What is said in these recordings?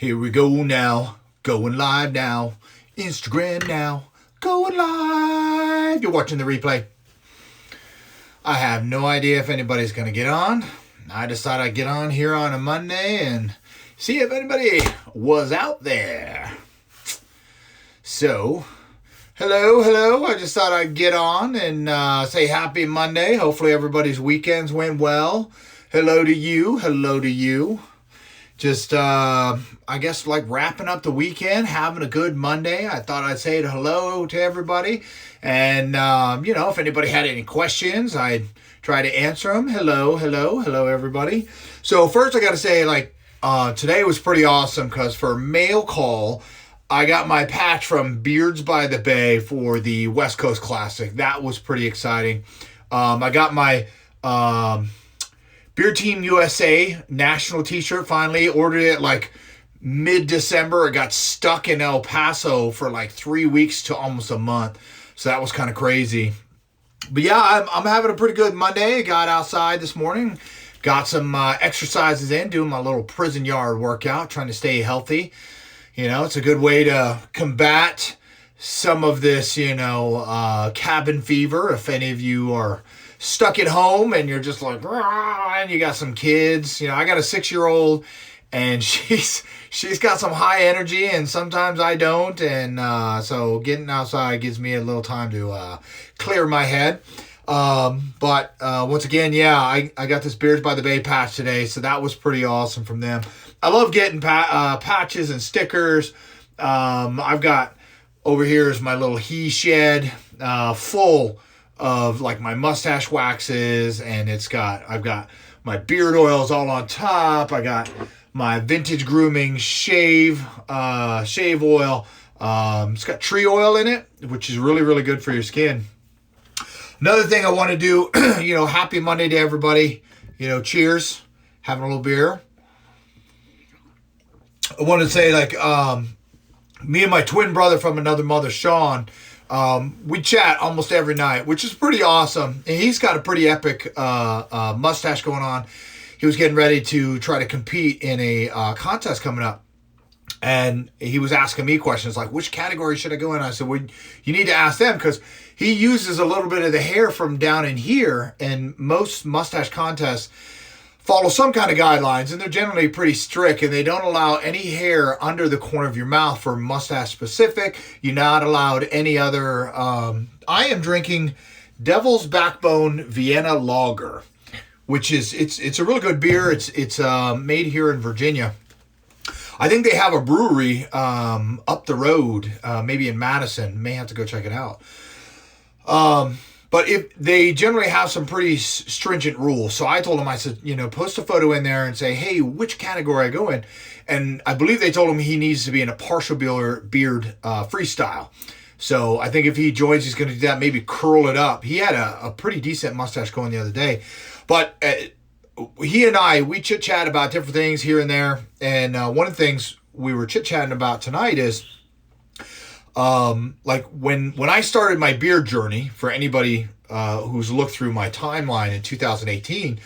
Here we go now, going live now, Instagram now, going live. You're watching the replay. I have no idea if anybody's going to get on. I decided I'd get on here on a Monday and see if anybody was out there. So, hello. I just thought I'd get on and say happy Monday. Hopefully everybody's weekends went well. Hello to you. Just, I guess, like wrapping up the weekend, having a good Monday. I thought I'd say hello to everybody. And, if anybody had any questions, I'd try to answer them. Hello, everybody. So first I got to say, today was pretty awesome because for mail call, I got my patch from Beards by the Bay for the West Coast Classic. That was pretty exciting. I got my Beard Team USA national t-shirt finally. Ordered it like mid-December. It got stuck in El Paso for like 3 weeks to almost a month. So that was kind of crazy. But yeah, I'm having a pretty good Monday. Got outside this morning. Got some exercises in, doing my little prison yard workout, trying to stay healthy. It's a good way to combat some of this, cabin fever. If any of you are stuck at home and you're just like, and you got some kids. I got a 6-year-old and she's got some high energy and sometimes I don't. And so getting outside gives me a little time to clear my head. But once again, I got this Beards by the Bay patch today. So that was pretty awesome from them. I love getting patches and stickers. I've got over here is my little he shed full of like my mustache waxes, and I've got my beard oils all on top. I got my vintage grooming shave oil. It's got tree oil in it, which is really, really good for your skin. Another thing I want to do, happy Monday to everybody. Cheers. Having a little beer. I want to say me and my twin brother from another mother, Sean, we chat almost every night, which is pretty awesome. And he's got a pretty epic mustache going on. He was getting ready to try to compete in a contest coming up. And he was asking me questions like, which category should I go in? I said, well, you need to ask them because he uses a little bit of the hair from down in here. And most mustache contests follow some kind of guidelines, and they're generally pretty strict, and they don't allow any hair under the corner of your mouth for mustache specific. You're not allowed any other. I am drinking Devil's Backbone Vienna Lager, which is it's a really good beer. It's made here in Virginia. I think they have a brewery up the road, maybe in Madison. May have to go check it out. But if they generally have some pretty stringent rules. So I told him, I said, post a photo in there and say, hey, which category I go in. And I believe they told him he needs to be in a partial beard freestyle. So I think if he joins, he's going to do that, maybe curl it up. He had a pretty decent mustache going the other day. But he and we chit-chat about different things here and there. And one of the things we were chit-chatting about tonight is, when I started my beard journey, for anybody who's looked through my timeline in 2018,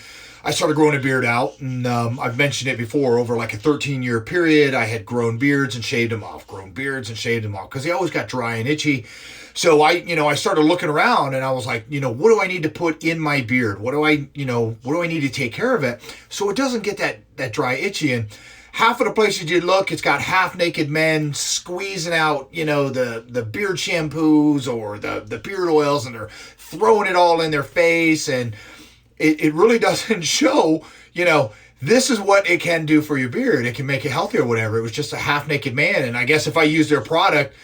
I started growing a beard out, and I've mentioned it before, over like a 13-year period, I had grown beards and shaved them off, because they always got dry and itchy. So I started looking around and I was like, what do I need to put in my beard? What do I need to take care of it so it doesn't get that dry, itchy? And half of the places you look, it's got half-naked men squeezing out, the beard shampoos or the beard oils, and they're throwing it all in their face. And it really doesn't show, this is what it can do for your beard. It can make it healthy or whatever. It was just a half-naked man. And I guess if I use their product,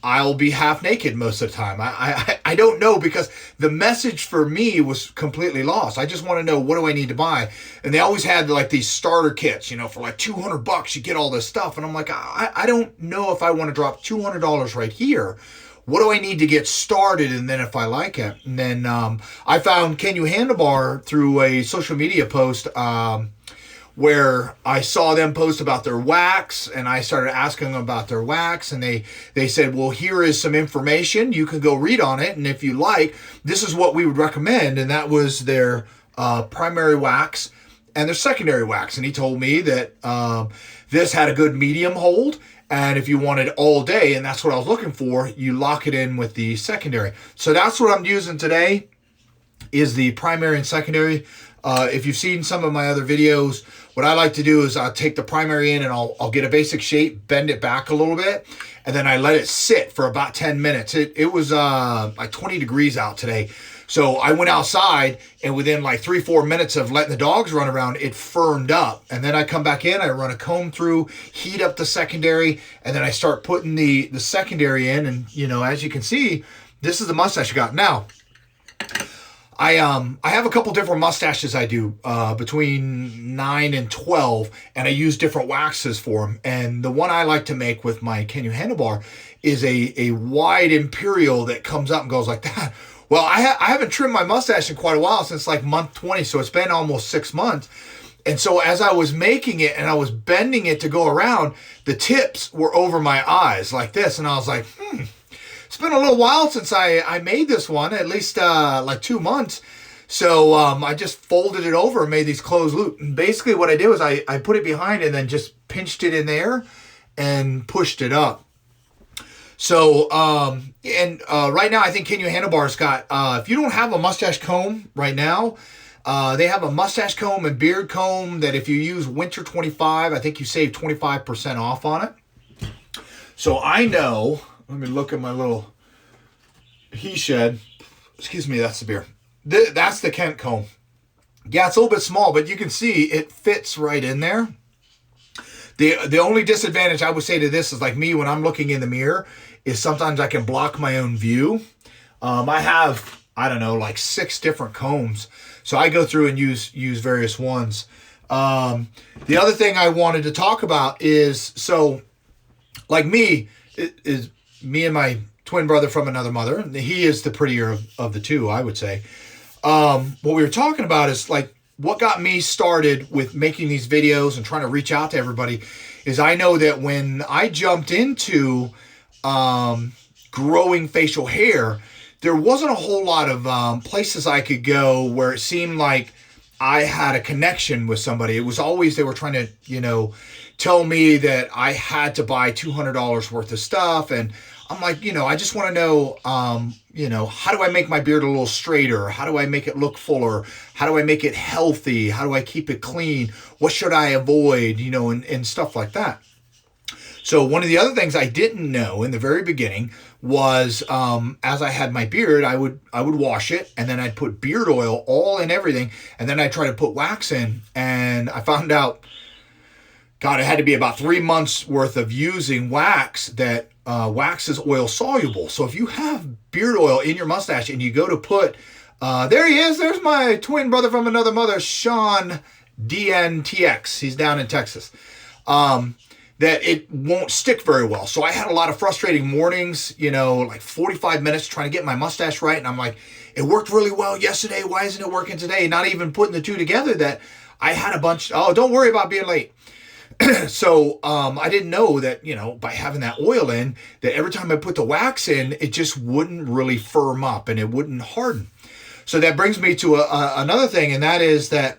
I'll be half naked most of the time. I don't know, because the message for me was completely lost. I just want to know, what do I need to buy? And they always had like these starter kits, for like $200, you get all this stuff. And I'm like, I don't know if I want to drop $200 right here. What do I need to get started? And then if I like it, and then I found Can You Handlebar through a social media post, where I saw them post about their wax, and I started asking them about their wax, and they said, well, here is some information. You can go read on it, and if you like, this is what we would recommend. And that was their primary wax and there's secondary wax. And he told me that this had a good medium hold. And if you wanted all day, and that's what I was looking for, you lock it in with the secondary. So that's what I'm using today, is the primary and secondary. If you've seen some of my other videos, what I like to do is I'll take the primary in and I'll get a basic shape, bend it back a little bit, and then I let it sit for about 10 minutes. It was like 20 degrees out today. So I went outside, and within like 3-4 minutes of letting the dogs run around, it firmed up. And then I come back in, I run a comb through, heat up the secondary, and then I start putting the secondary in. And, you know, as you can see, this is the mustache I got. Now, I have a couple different mustaches I do between 9 and 12, and I use different waxes for them. And the one I like to make with my Can You Handlebar is a wide imperial that comes up and goes like that. Well, I haven't trimmed my mustache in quite a while, since like month 20, so it's been almost 6 months. And so as I was making it and I was bending it to go around, the tips were over my eyes like this, and I was like, it's been a little while since I made this one, at least like 2 months. So I just folded it over and made these closed loop. And basically what I did was I put it behind and then just pinched it in there and pushed it up. So, right now I think Can You Handlebar's got, if you don't have a mustache comb right now, they have a mustache comb and beard comb that if you use Winter 25, I think you save 25% off on it. So I know, let me look at my little he shed. Excuse me, that's the beer. That's the Kent comb. Yeah, it's a little bit small, but you can see it fits right in there. The only disadvantage I would say to this is, like me, when I'm looking in the mirror, is sometimes I can block my own view. I have, I don't know, like 6 different combs. So I go through and use various ones. The other thing I wanted to talk about is, so like me, is me and my twin brother from another mother. He is the prettier of the two, I would say. What we were talking about is like, what got me started with making these videos and trying to reach out to everybody is I know that when I jumped into growing facial hair, there wasn't a whole lot of places I could go where it seemed like I had a connection with somebody. It was always, they were trying to, you know, tell me that I had to buy $200 worth of stuff. And I'm like, you know, I just want to know, you know, how do I make my beard a little straighter? How do I make it look fuller? How do I make it healthy? How do I keep it clean? What should I avoid? You know, and stuff like that. So one of the other things I didn't know in the very beginning was, as I had my beard, I would wash it, and then I'd put beard oil all in everything, and then I'd try to put wax in, and I found out, God, it had to be about 3 months worth of using wax that wax is oil soluble. So if you have beard oil in your mustache and you go to put, there he is, there's my twin brother from another mother, Sean DNTX. He's down in Texas. That it won't stick very well. So I had a lot of frustrating mornings, you know, like 45 minutes trying to get my mustache right. And I'm like, it worked really well yesterday. Why isn't it working today? Not even putting the two together that I had a bunch. Oh, don't worry about being late. So I didn't know that, you know, by having that oil in, that every time I put the wax in, it just wouldn't really firm up and it wouldn't harden. So that brings me to another thing, and that is that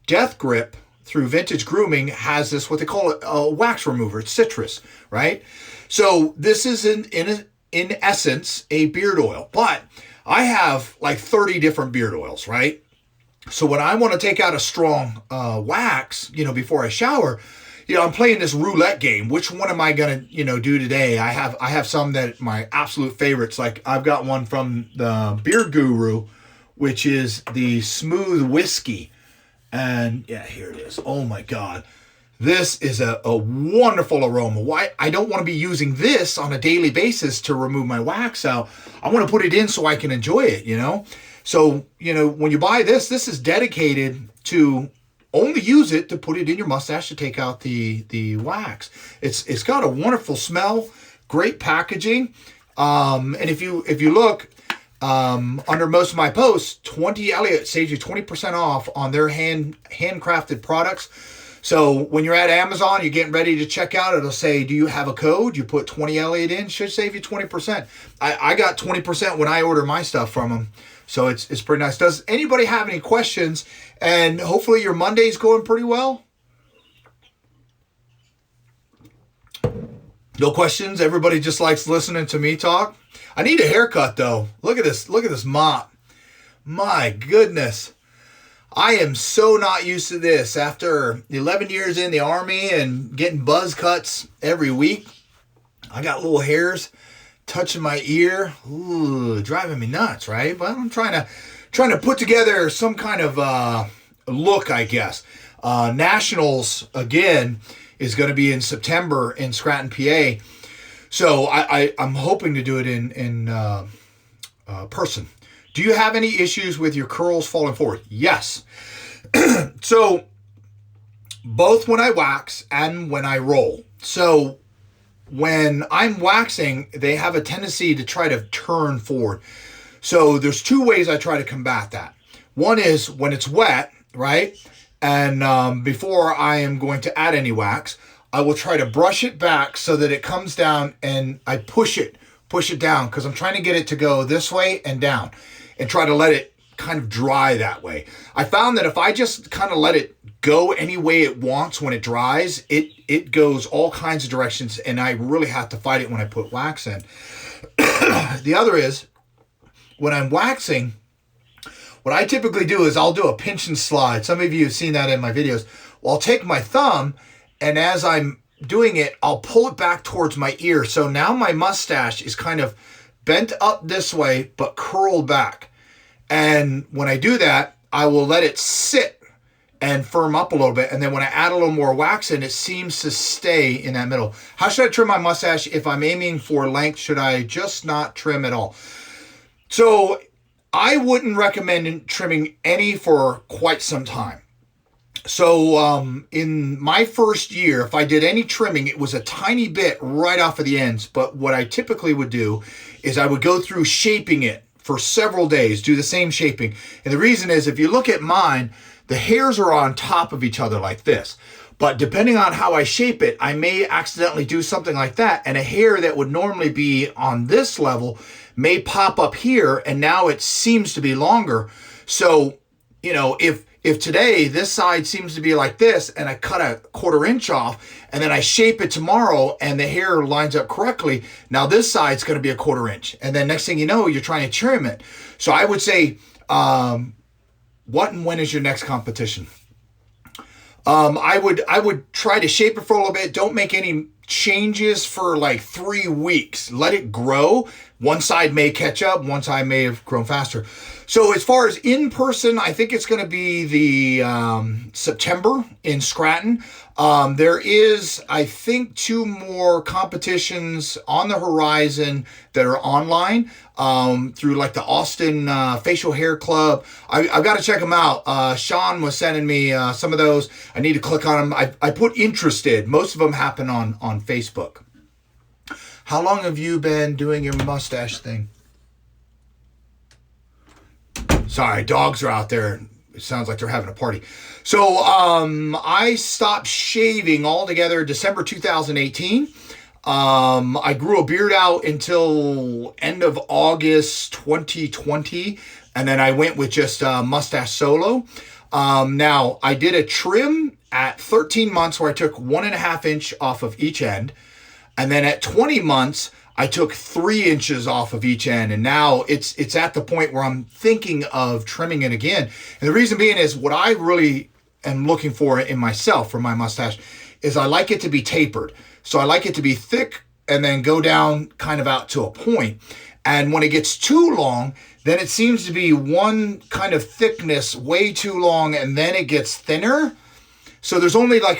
Death Grip through Vintage Grooming has this, what they call it, a wax remover. It's citrus, right? So this is in essence a beard oil, but I have like 30 different beard oils, right? So when I want to take out a strong wax, you know, before I shower, you know, I'm playing this roulette game. Which one am I going to, you know, do today? I have some that my absolute favorites. Like I've got one from the Beard Guru, which is the Smooth Whiskey. And yeah, here it is. Oh my God. This is a wonderful aroma. Why? I don't want to be using this on a daily basis to remove my wax out. I want to put it in so I can enjoy it, you know? So, you know, when you buy this is dedicated to only use it to put it in your mustache to take out the wax. It's got a wonderful smell, great packaging. And if you look, under most of my posts, 20 Elliott saves you 20% off on their handcrafted products. So when you're at Amazon, you're getting ready to check out, it'll say, do you have a code? You put 20 Elliott in, should save you 20%. I got 20% when I order my stuff from them. So it's pretty nice. Does anybody have any questions? And hopefully your Monday's going pretty well. No questions? Everybody just likes listening to me talk? I need a haircut though. Look at this. Look at this mop. My goodness. I am so not used to this. After 11 years in the Army and getting buzz cuts every week, I got little hairs touching my ear. Ooh, driving me nuts, right? But I'm trying to put together some kind of look, I guess. Nationals, again, is going to be in September in Scranton, PA. So I'm hoping to do it in person. Do you have any issues with your curls falling forward? Yes. So both when I wax and when I roll. So when I'm waxing, they have a tendency to try to turn forward. So there's two ways I try to combat that. One is when it's wet, right? And before I am going to add any wax, I will try to brush it back so that it comes down, and I push it down, because I'm trying to get it to go this way and down and try to let it kind of dry that way. I found that if I just kind of let it go any way it wants when it dries, it goes all kinds of directions, and I really have to fight it when I put wax in. The other is, when I'm waxing, what I typically do is I'll do a pinch and slide. Some of you have seen that in my videos. Well, I'll take my thumb, and as I'm doing it, I'll pull it back towards my ear. So now my mustache is kind of bent up this way, but curled back. And when I do that, I will let it sit and firm up a little bit. And then when I add a little more wax in, it seems to stay in that middle. How should I trim my mustache? If I'm aiming for length, should I just not trim at all? So I wouldn't recommend trimming any for quite some time. So in my first year, if I did any trimming, it was a tiny bit right off of the ends. But what I typically would do is I would go through shaping it for several days, do the same shaping. And the reason is, if you look at mine, the hairs are on top of each other like this. But depending on how I shape it, I may accidentally do something like that, and a hair that would normally be on this level may pop up here, and now it seems to be longer. So, you know, if today this side seems to be like this, and I cut a 1/4 inch off, and then I shape it tomorrow and the hair lines up correctly, now this side's going to be a 1/4 inch. And then next thing you know, you're trying to trim it. So I would say, what and when is your next competition? I would try to shape it for a little bit. Don't make any changes for like 3 weeks. Let it grow. One side may catch up. One side may have grown faster. So as far as in person, I think it's going to be the September in Scranton. There is, I think, 2 more competitions on the horizon that are online through like the Austin Facial Hair Club. I've got to check them out. Sean was sending me some of those. I need to click on them. I put interested. Most of them happen on Facebook. How long have you been doing your mustache thing? Sorry, dogs are out there. It sounds like they're having a party. So I stopped shaving altogether December 2018. I grew a beard out until end of August 2020. And then I went with just mustache solo. Now, I did a trim at 13 months where I took 1.5 inch off of each end. And then at 20 months, I took 3 inches off of each end, and now it's at the point where I'm thinking of trimming it again. And the reason being is, what I really am looking for in myself for my mustache is I like it to be tapered. So I like it to be thick and then go down kind of out to a point. And when it gets too long, then it seems to be one kind of thickness way too long, and then it gets thinner. So there's only like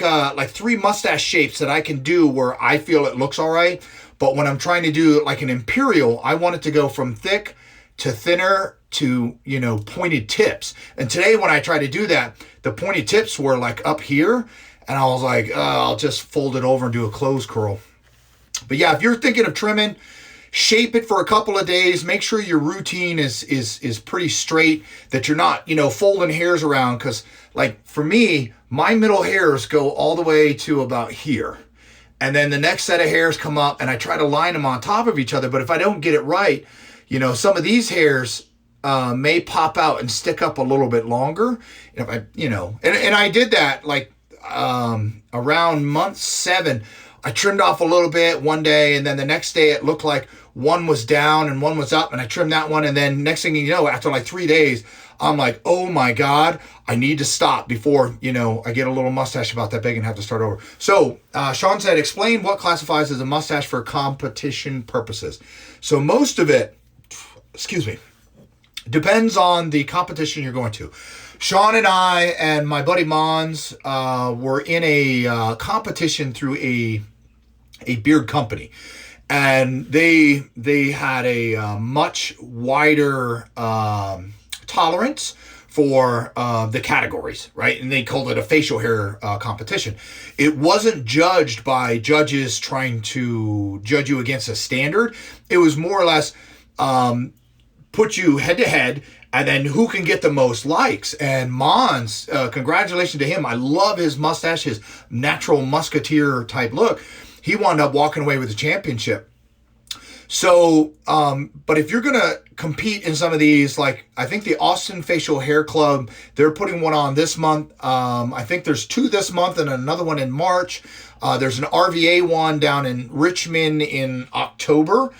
3 mustache shapes that I can do where I feel it looks all right. But when I'm trying to do like an imperial, I want it to go from thick to thinner to, you know, pointed tips. And today when I tried to do that, the pointed tips were like up here. And I was like, I'll just fold it over and do a close curl. But yeah, if you're thinking of trimming, shape it for a couple of days. Make sure your routine is pretty straight, that you're not, you know, folding hairs around. Because like for me, my middle hairs go all the way to about here. And then the next set of hairs come up, and I try to line them on top of each other. But if I don't get it right, you know, some of these hairs may pop out and stick up a little bit longer. If I, and I did that like around month 7. I trimmed off a little bit one day, and then the next day it looked like one was down and one was up, and I trimmed that one, and then next thing you know, after like 3 days, I'm like, oh my God, I need to stop before, I get a little mustache about that big and have to start over. So Sean said, explain what classifies as a mustache for competition purposes. So most of it, depends on the competition you're going to. Sean and I and my buddy Mons were in a competition through a beard company. And they had a much wider tolerance for the categories, right? And they called it a facial hair competition. It wasn't judged by judges trying to judge you against a standard. It was more or less put you head to head, and then who can get the most likes. And Mons, congratulations to him. I love his mustache, his natural musketeer type look. He wound up walking away with the championship. So, but if you're going to compete in some of these, like I think the Austin Facial Hair Club, they're putting one on this month. I think there's 2 this month and another one in March. There's an RVA one down in Richmond in October.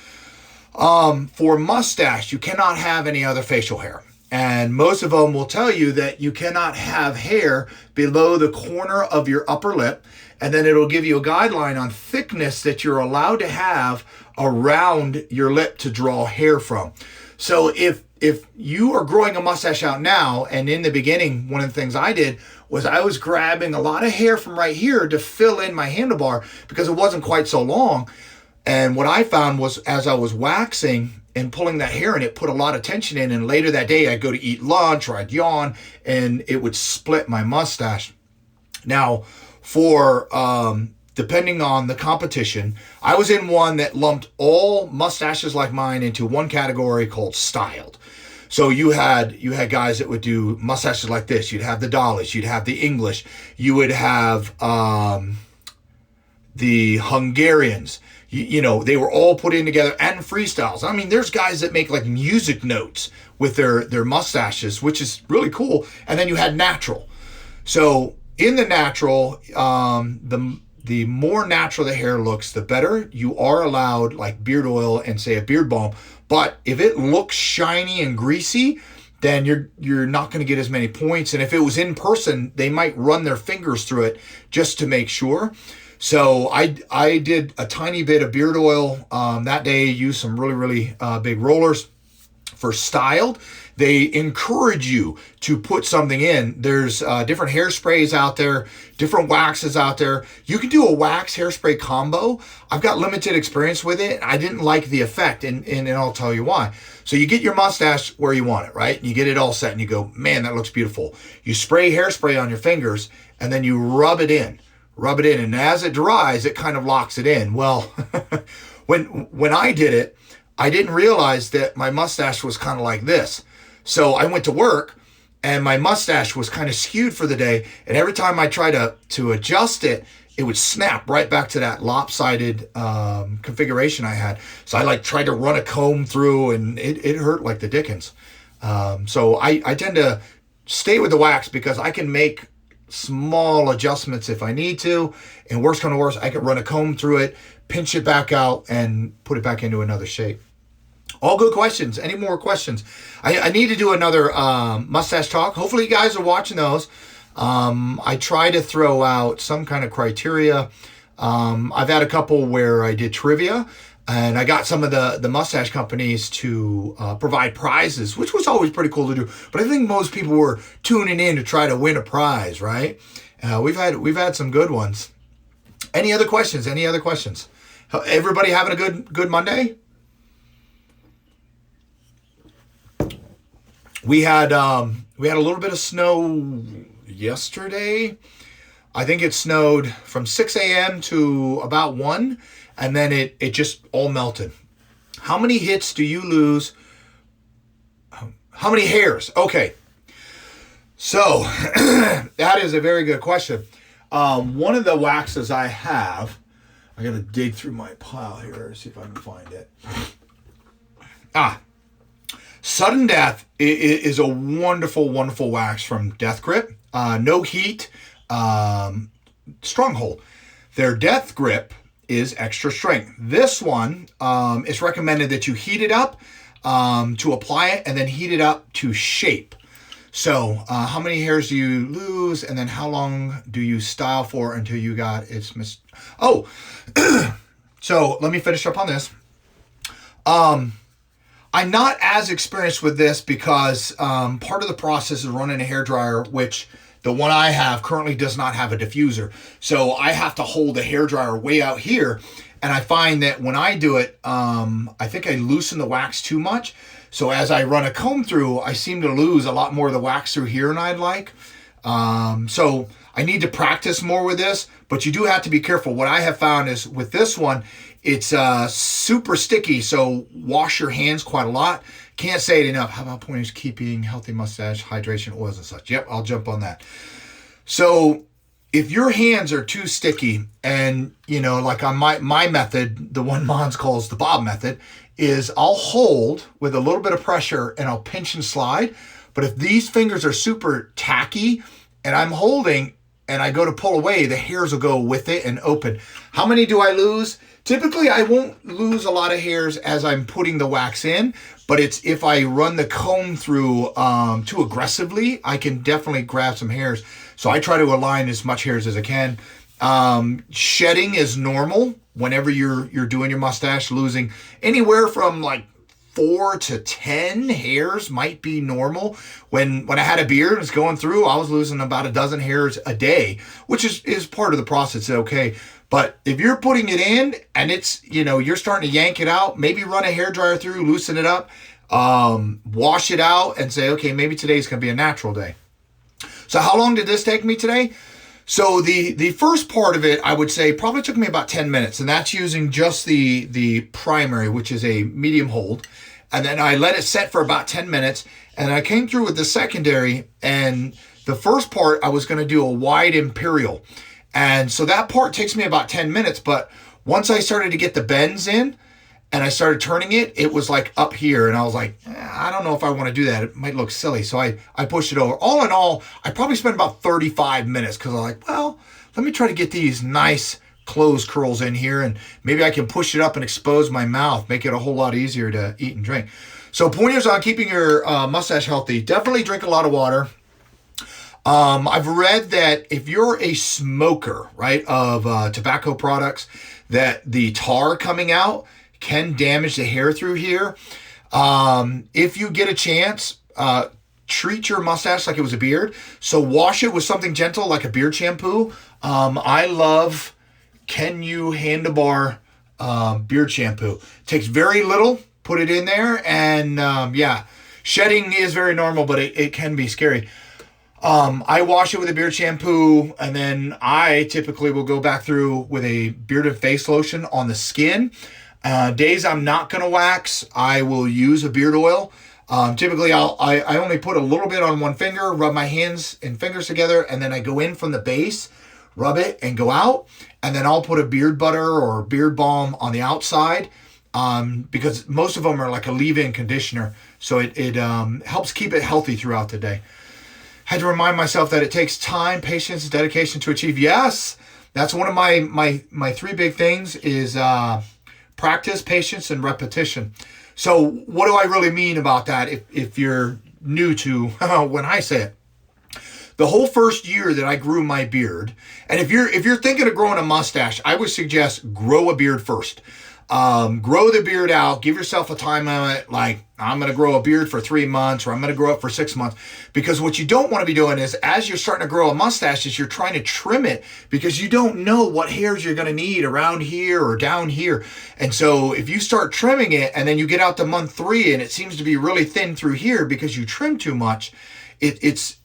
For mustache, you cannot have any other facial hair. And most of them will tell you that you cannot have hair below the corner of your upper lip. And then it'll give you a guideline on thickness that you're allowed to have around your lip to draw hair from. So if you are growing a mustache out now, and in the beginning, one of the things I did was I was grabbing a lot of hair from right here to fill in my handlebar because it wasn't quite so long. And what I found was as I was waxing and pulling that hair in, it put a lot of tension in. And later that day, I'd go to eat lunch or I'd yawn and it would split my mustache. Now, for depending on the competition, I was in one that lumped all mustaches like mine into one category called styled. So you had guys that would do mustaches like this. You'd have the Dollies. You'd have the English. You would have the Hungarians. They were all put in together, and freestyles. I mean, there's guys that make like music notes with their mustaches, which is really cool. And then you had natural. So in the natural, the more natural the hair looks, the better. You are allowed like beard oil and say a beard balm. But if it looks shiny and greasy, then you're not going to get as many points. And if it was in person, they might run their fingers through it just to make sure. So I did a tiny bit of beard oil that day, used some really, really big rollers. For styled, they encourage you to put something in. There's different hairsprays out there, different waxes out there. You can do a wax hairspray combo. I've got limited experience with it. I didn't like the effect, and I'll tell you why. So you get your mustache where you want it, right? You get it all set, and you go, man, that looks beautiful. You spray hairspray on your fingers, and then you rub it in. And as it dries, it kind of locks it in. Well, when I did it, I didn't realize that my mustache was kind of like this. So I went to work and my mustache was kind of skewed for the day. And every time I tried to adjust it, it would snap right back to that lopsided configuration I had. So I tried to run a comb through, and it hurt like the dickens. So I tend to stay with the wax because I can make small adjustments if I need to. And worst come to worst, I can run a comb through it, pinch it back out, and put it back into another shape. All good questions. Any more questions? I need to do another mustache talk. Hopefully you guys are watching those. I try to throw out some kind of criteria. I've had a couple where I did trivia, and I got some of the mustache companies to provide prizes, which was always pretty cool to do. But I think most people were tuning in to try to win a prize, right? We've had some good ones. Any other questions? Everybody having a good Monday? We had a little bit of snow yesterday. I think it snowed from 6 a.m. to about 1, and then it just all melted. How many hits do you lose? How many hairs? Okay. So that is a very good question. One of the waxes I have, I got to dig through my pile here, see if I can find it. Sudden Death is a wonderful, wonderful wax from Death Grip. No heat, stronghold. Their Death Grip is extra strength. This one, it's recommended that you heat it up to apply it and then heat it up to shape. So how many hairs do you lose, and then how long do you style for until you got its so let me finish up on this. I'm not as experienced with this because part of the process is running a hairdryer, which the one I have currently does not have a diffuser. So I have to hold the hairdryer way out here. And I find that when I do it, I think I loosen the wax too much. So as I run a comb through, I seem to lose a lot more of the wax through here than I'd like. So I need to practice more with this, but you do have to be careful. What I have found is with this one, it's super sticky, so wash your hands quite a lot. Can't say it enough. How about pointers keeping healthy mustache, hydration, oils, and such? Yep, I'll jump on that. So if your hands are too sticky, and like on my method, the one Mons calls the Bob method, is I'll hold with a little bit of pressure and I'll pinch and slide. But if these fingers are super tacky and I'm holding and I go to pull away, the hairs will go with it and open. How many do I lose? Typically, I won't lose a lot of hairs as I'm putting the wax in, but it's if I run the comb through too aggressively, I can definitely grab some hairs. So I try to align as much hairs as I can. Shedding is normal whenever you're doing your mustache. Losing anywhere from like 4 to 10 hairs might be normal. When I had a beard and was going through, I was losing about a dozen hairs a day, which is part of the process. Okay. But if you're putting it in and it's, you're starting to yank it out, maybe run a hairdryer through, loosen it up, wash it out and say, okay, maybe today's going to be a natural day. So how long did this take me today? So the first part of it, I would say probably took me about 10 minutes, and that's using just the primary, which is a medium hold. And then I let it set for about 10 minutes, and I came through with the secondary, and the first part I was going to do a wide imperial. And so that part takes me about 10 minutes, but once I started to get the bends in and I started turning it, it was like up here, and I was like, I don't know if I want to do that. It might look silly. So I pushed it over. All in all, I probably spent about 35 minutes because I'm like, well, let me try to get these nice closed curls in here, and maybe I can push it up and expose my mouth, make it a whole lot easier to eat and drink. So pointers on keeping your mustache healthy. Definitely drink a lot of water. I've read that if you're a smoker, right, of tobacco products, that the tar coming out can damage the hair through here. If you get a chance, treat your mustache like it was a beard. So wash it with something gentle like a beard shampoo. I love Kenyu Handlebar beard shampoo. Takes very little, put it in there, and shedding is very normal, but it can be scary. I wash it with a beard shampoo, and then I typically will go back through with a beard and face lotion on the skin. Days I'm not going to wax, I will use a beard oil. Typically, I only put a little bit on one finger, rub my hands and fingers together, and then I go in from the base, rub it, and go out. And then I'll put a beard butter or beard balm on the outside because most of them are like a leave-in conditioner. So it helps keep it healthy throughout the day. Had to remind myself that it takes time, patience, dedication to achieve. Yes, that's one of my 3 big things is practice, patience, and repetition. So what do I really mean about that if you're new to when I say it? The whole first year that I grew my beard, and if you're thinking of growing a mustache, I would suggest grow a beard first. Grow the beard out, give yourself a time limit, like I'm going to grow a beard for 3 months or I'm going to grow it for 6 months. Because what you don't want to be doing is as you're starting to grow a mustache is you're trying to trim it because you don't know what hairs you're going to need around here or down here. And so if you start trimming it and then you get out to month 3 and it seems to be really thin through here because you trim too much, it's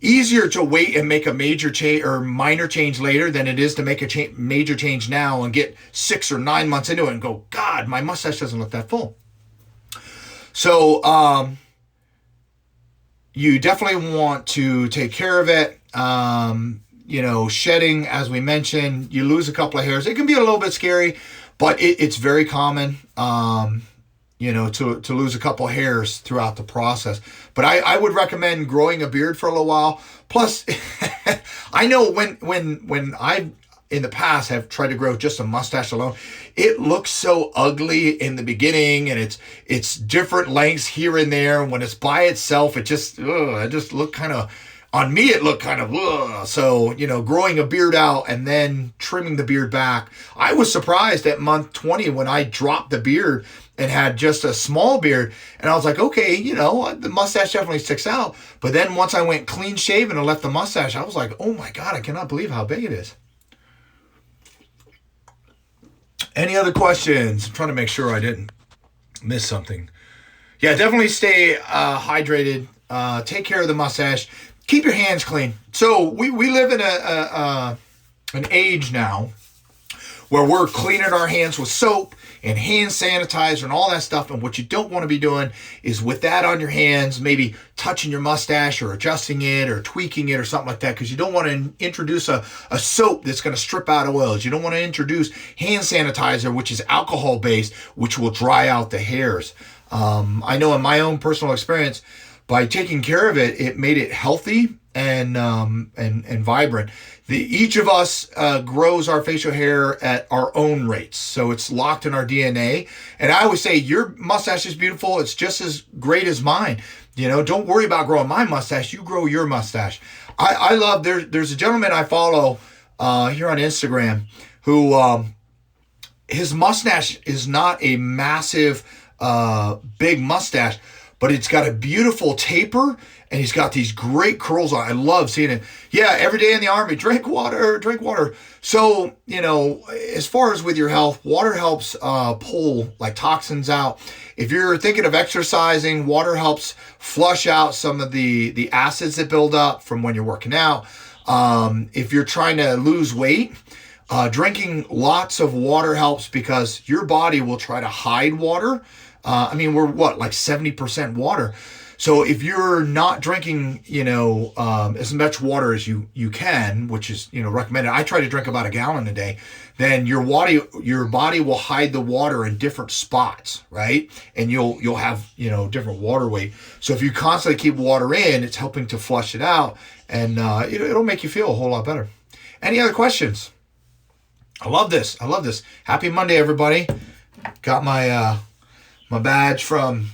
easier to wait and make a major change or minor change later than it is to make a major change now and get 6 or 9 months into it and go, God, my mustache doesn't look that full. So you definitely want to take care of it. Shedding, as we mentioned, you lose a couple of hairs. It can be a little bit scary, but it's very common. to lose a couple hairs throughout the process. But I would recommend growing a beard for a little while. Plus, I know when I in the past have tried to grow just a mustache alone, it looks so ugly in the beginning, and it's different lengths here and there. And when it's by itself, it just looked kind of, on me it looked kind of ugh. So growing a beard out and then trimming the beard back. I was surprised at month 20 when I dropped the beard and had just a small beard, and I was like, okay, the mustache definitely sticks out. But then once I went clean shaven and left the mustache, I was like, oh my God, I cannot believe how big it is. Any other questions? I'm trying to make sure I didn't miss something. Yeah, definitely stay hydrated. Take care of the mustache. Keep your hands clean. So we live in an age now where we're cleaning our hands with soap and hand sanitizer and all that stuff. And what you don't want to be doing is with that on your hands, maybe touching your mustache or adjusting it or tweaking it or something like that, because you don't want to introduce a soap that's going to strip out oils. You don't want to introduce hand sanitizer, which is alcohol based, which will dry out the hairs. I know in my own personal experience, by taking care of it, it made it healthy and vibrant. Each of us grows our facial hair at our own rates, so it's locked in our DNA. And I always say, your mustache is beautiful. It's just as great as mine. Don't worry about growing my mustache. You grow your mustache. I love. There's a gentleman I follow here on Instagram who his mustache is not a massive big mustache, but it's got a beautiful taper, and he's got these great curls on. I love seeing it. Yeah, every day in the Army, drink water. So, as far as with your health, water helps pull like toxins out. If you're thinking of exercising, water helps flush out some of the acids that build up from when you're working out. If you're trying to lose weight, drinking lots of water helps, because your body will try to hide water. We're like 70% water. So if you're not drinking, as much water as you can, which is, recommended. I try to drink about a gallon a day. Then your body will hide the water in different spots, right? And you'll have, different water weight. So if you constantly keep water in, it's helping to flush it out, and it'll make you feel a whole lot better. Any other questions? I love this. Happy Monday, everybody. Got my badge from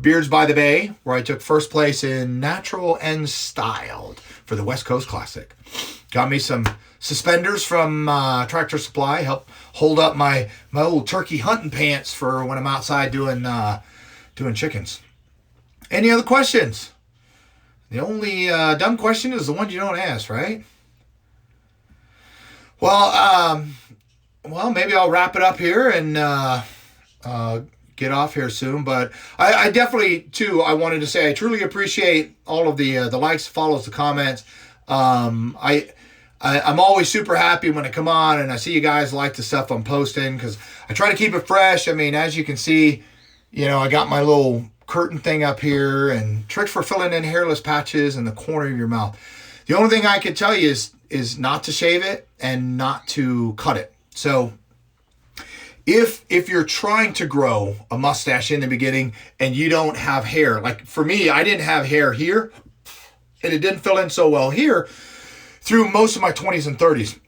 Beards by the Bay, where I took first place in Natural and Styled for the West Coast Classic. Got me some suspenders from Tractor Supply, help hold up my old turkey hunting pants for when I'm outside doing chickens. Any other questions? The only dumb question is the one you don't ask, right? Well, maybe I'll wrap it up here and get off here soon. But I definitely, too, I wanted to say I truly appreciate all of the likes, follows, the comments. I'm always super happy when I come on and I see you guys like the stuff I'm posting, because I try to keep it fresh. As you can see, I got my little curtain thing up here, and tricks for filling in hairless patches in the corner of your mouth. The only thing I can tell you is not to shave it and not to cut it. So if you're trying to grow a mustache in the beginning and you don't have hair, like for me, I didn't have hair here, and it didn't fill in so well here through most of my 20s and 30s.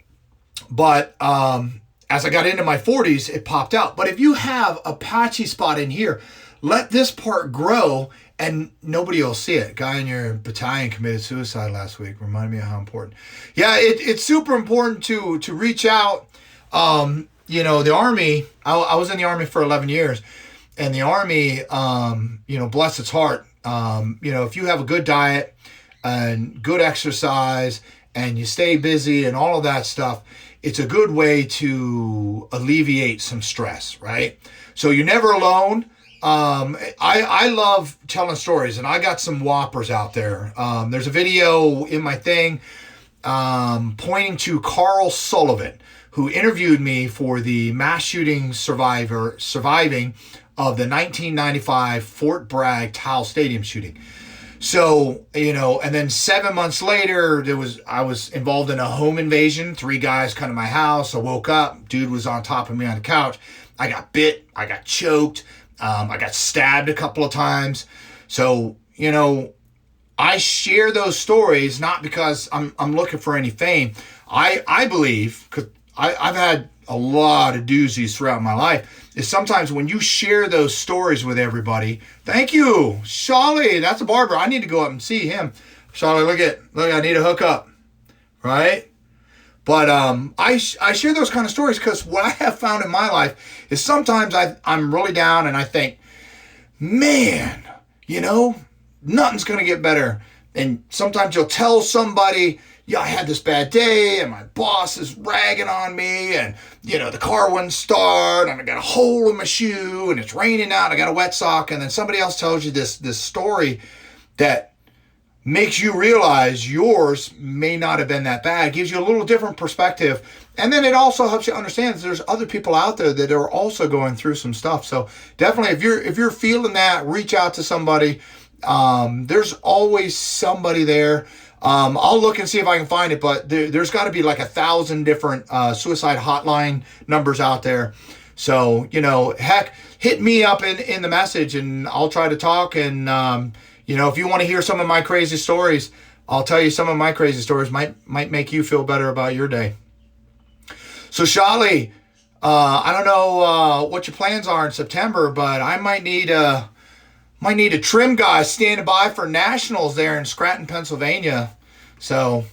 But as I got into my 40s, it popped out. But if you have a patchy spot in here, let this part grow and nobody will see it. Guy in your battalion committed suicide last week. Reminded me of how important. Yeah, it's super important to reach out. The Army, I was in the Army for 11 years, and the Army, bless its heart, if you have a good diet and good exercise and you stay busy and all of that stuff, it's a good way to alleviate some stress, right? So you're never alone. I love telling stories, and I got some whoppers out there. There's a video in my thing pointing to Carl Sullivan, who interviewed me for the mass shooting surviving of the 1995 Fort Bragg Tile Stadium shooting. So, and then 7 months later, I was involved in a home invasion. 3 guys come to my house. I woke up. Dude was on top of me on the couch. I got bit. I got choked. I got stabbed a couple of times. So, I share those stories not because I'm looking for any fame. I believe, because I've had a lot of doozies throughout my life, is sometimes when you share those stories with everybody. Thank you, Charlie. That's a barber. I need to go up and see him. Charlie, look, I need a hookup, right? But I share those kind of stories because what I have found in my life is sometimes I'm really down and I think, man, nothing's going to get better. And sometimes you'll tell somebody, yeah, I had this bad day and my boss is ragging on me and, the car wouldn't start and I got a hole in my shoe and it's raining out and I got a wet sock. And then somebody else tells you this story that makes you realize yours may not have been that bad. It gives you a little different perspective. And then it also helps you understand there's other people out there that are also going through some stuff. So definitely if you're feeling that, reach out to somebody. There's always somebody there. I'll look and see if I can find it, but there's got to be like 1,000 different suicide hotline numbers out there. So, heck, hit me up in the message and I'll try to talk. And, if you want to hear some of my crazy stories, I'll tell you some of my crazy stories might make you feel better about your day. So, Charlie, I don't know what your plans are in September, but I might need a trim guy standing by for nationals there in Scranton, Pennsylvania. So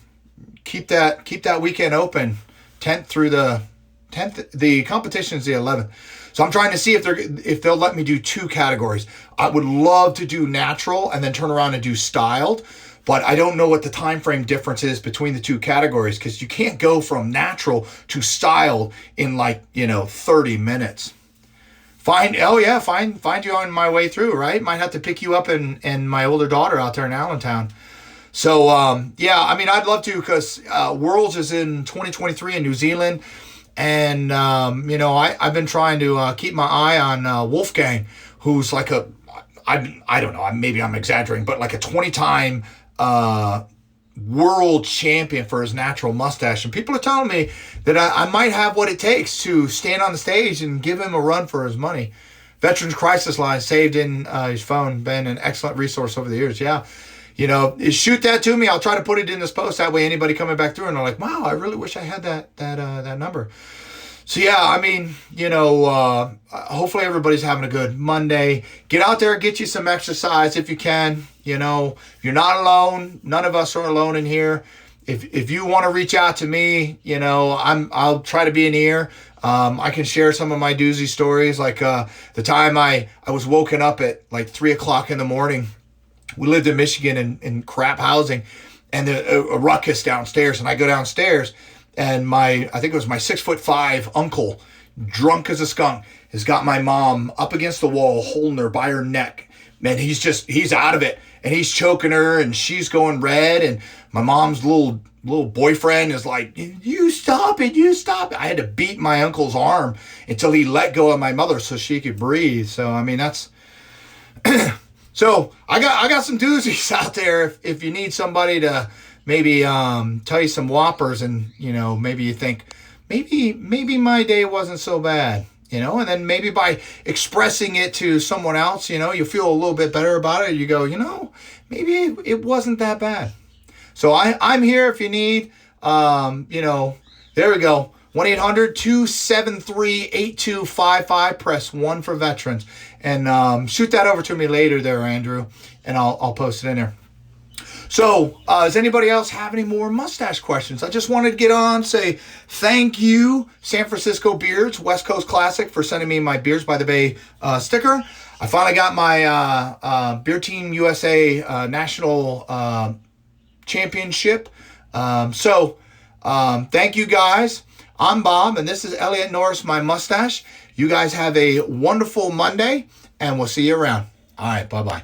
keep that weekend open, 10th through the 10th. The competition is the 11th. So I'm trying to see if they'll let me do 2 categories. I would love to do natural and then turn around and do styled, but I don't know what the time frame difference is between the 2 categories because you can't go from natural to styled in 30 minutes. Find you on my way through, right? Might have to pick you up and my older daughter out there in Allentown. So, I'd love to because Worlds is in 2023 in New Zealand. And, I've been trying to keep my eye on Wolfgang, who's like I don't know, maybe I'm exaggerating, but like a 20-time world champion for his natural mustache. And people are telling me that I might have what it takes to stand on the stage and give him a run for his money. Veterans Crisis Line saved in his phone, been an excellent resource over the years. Yeah. Shoot that to me. I'll try to put it in this post. That way anybody coming back through and they're like, wow, I really wish I had that number. So yeah, hopefully everybody's having a good Monday. Get out there, get you some exercise if you can. You're not alone. None of us are alone in here. If you want to reach out to me, I'll try to be an ear. I can share some of my doozy stories, like the time I was woken up at like 3:00 in the morning. We lived in Michigan in crap housing, and a ruckus downstairs. And I go downstairs, and I think it was my 6'5" uncle, drunk as a skunk, has got my mom up against the wall, holding her by her neck. Man, he's out of it, and he's choking her, and she's going red. And my mom's little boyfriend is like, you stop it. I had to beat my uncle's arm until he let go of my mother so she could breathe. So, that's... So I got some doozies out there if you need somebody to maybe tell you some whoppers, and maybe you think maybe my day wasn't so bad, and then maybe by expressing it to someone else, you feel a little bit better about it. You go, maybe it wasn't that bad. So I'm here if you need. There we go. 1-800-273-8255. Press 1 for veterans. And shoot that over to me later there, Andrew, and I'll post it in there. So, does anybody else have any more mustache questions? I just wanted to get on, say thank you, San Francisco Beards, West Coast Classic, for sending me my Beards by the Bay sticker. I finally got my Beer Team USA National Championship. Thank you guys. I'm Bob, and this is Elliot Norris, my mustache. You guys have a wonderful Monday, and we'll see you around. All right, bye-bye.